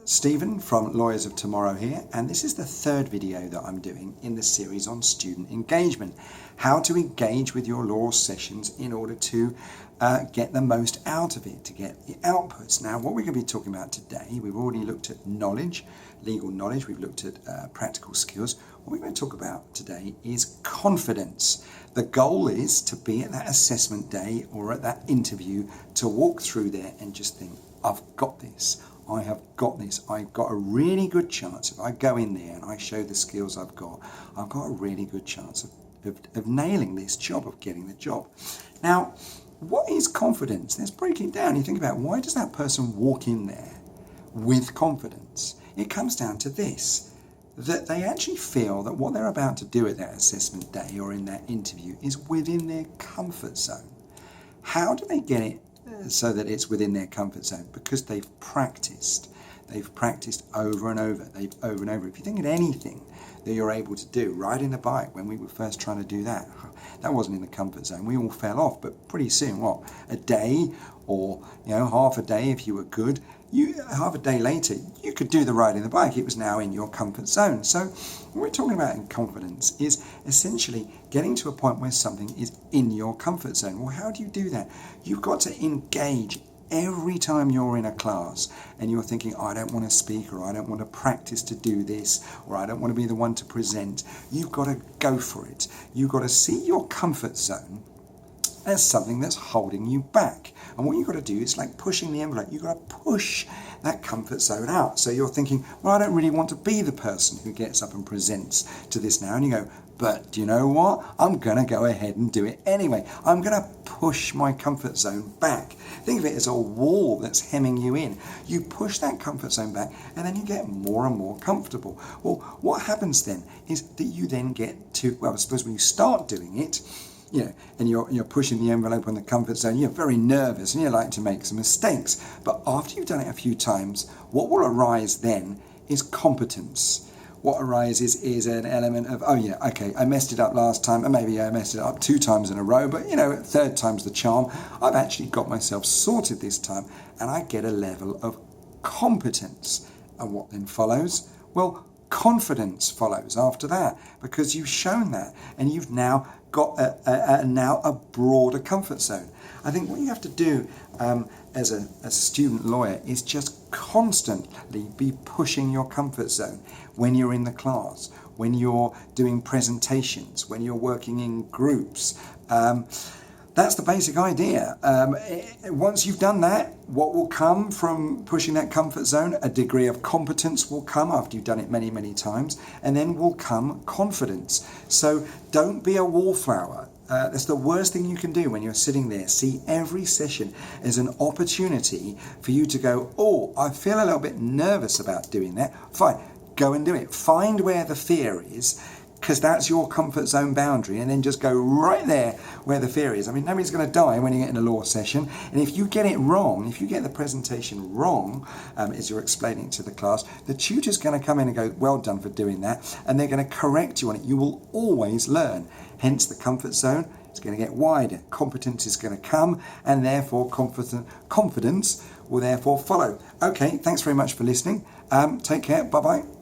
Stephen from Lawyers of Tomorrow here, and this is the third video that I'm doing in the series on student engagement. How to engage with your law sessions in order to get the most out of it, to get the outputs. Now, what we're going to be talking about today, we've already looked at knowledge, legal knowledge, we've looked at practical skills. What we're going to talk about today is confidence. The goal is to be at that assessment day or at that interview, to walk through there and just think, I've got this. I have got this. I've got a really good chance. If I go in there and I show the skills I've got a really good chance of nailing this job, of getting the job. Now, what is confidence? Let's break it down. You think about, why does that person walk in there with confidence? It comes down to this, that they actually feel that what they're about to do at that assessment day or in that interview is within their comfort zone. How do they get it so that it's within their comfort zone? Because they've practiced. They've practiced over and over. Over and over. If you think of anything that you're able to do, riding a bike, when we were first trying to do that wasn't in the comfort zone. We all fell off, but pretty soon, a day or half a day if you were good, half a day later, you could do the riding the bike. It was now in your comfort zone. So what we're talking about in confidence is essentially getting to a point where something is in your comfort zone. Well, how do you do that? You've got to engage every time you're in a class and you're thinking, I don't want to speak, or I don't want to practice to do this, or I don't want to be the one to present. You've got to go for it. You've got to see your comfort zone as something that's holding you back. And what you've got to do is like pushing the envelope. You've got to push that comfort zone out. So you're thinking, well, I don't really want to be the person who gets up and presents to this now. And you go, but do you know what? I'm going to go ahead and do it anyway. I'm going to push my comfort zone back. Think of it as a wall that's hemming you in. You push that comfort zone back and then you get more and more comfortable. Well, what happens then is that you then get to, I suppose when you start doing it, and you're pushing the envelope on the comfort zone, you're very nervous and you like to make some mistakes. But after you've done it a few times, what will arise then is competence. What arises is an element of, I messed it up last time, and maybe I messed it up 2 times in a row, but third time's the charm. I've actually got myself sorted this time, and I get a level of competence. And what then follows? Well, confidence follows after that, because you've shown that, and you've now got a broader comfort zone. I think what you have to do as a student lawyer is just constantly be pushing your comfort zone when you're in the class, when you're doing presentations, when you're working in groups. That's the basic idea. Once you've done that, what will come from pushing that comfort zone? A degree of competence will come after you've done it many, many times, and then will come confidence. So don't be a wallflower. That's the worst thing you can do when you're sitting there. See every session as an opportunity for you to go, oh, I feel a little bit nervous about doing that. Fine, go and do it. Find where the fear is, because that's your comfort zone boundary, and then just go right there where the fear is. I mean, nobody's going to die when you get in a law session, and if you get it wrong, if you get the presentation wrong, as you're explaining it to the class, the tutor's going to come in and go, well done for doing that, and they're going to correct you on it. You will always learn. Hence, the comfort zone is going to get wider. Competence is going to come, and therefore confidence will therefore follow. Okay, thanks very much for listening. Take care. Bye-bye.